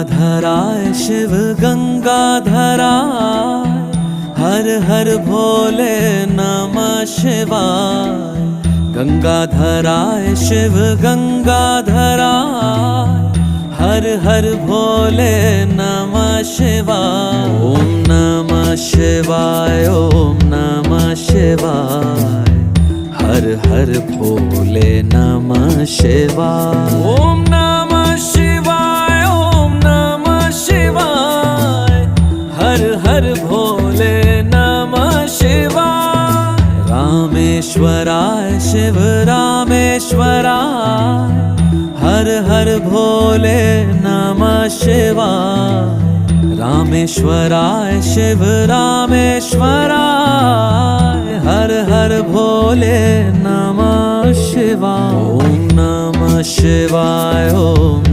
गंगाधराय शिव गंगाधराय, हर हर भोले नमः शिवाय। गंगाधराय शिव गंगाधराय, हर हर भोले नमः शिवाय। ओम नमः शिवाय, ओम नमः शिवाय, हर हर भोले नमः शिवाय। ओम नमः शिवाय, ओम नमः शिवाय, हर हर भोले नमः शिवाय। रामेश्वराय शिव रामेश्वराय, हर हर भोले नमः शिवाय। रामेश्वराय शिव रामेश्वराय, हर हर भोले नमः शिवाय। ओम नमः शिवाय, ओम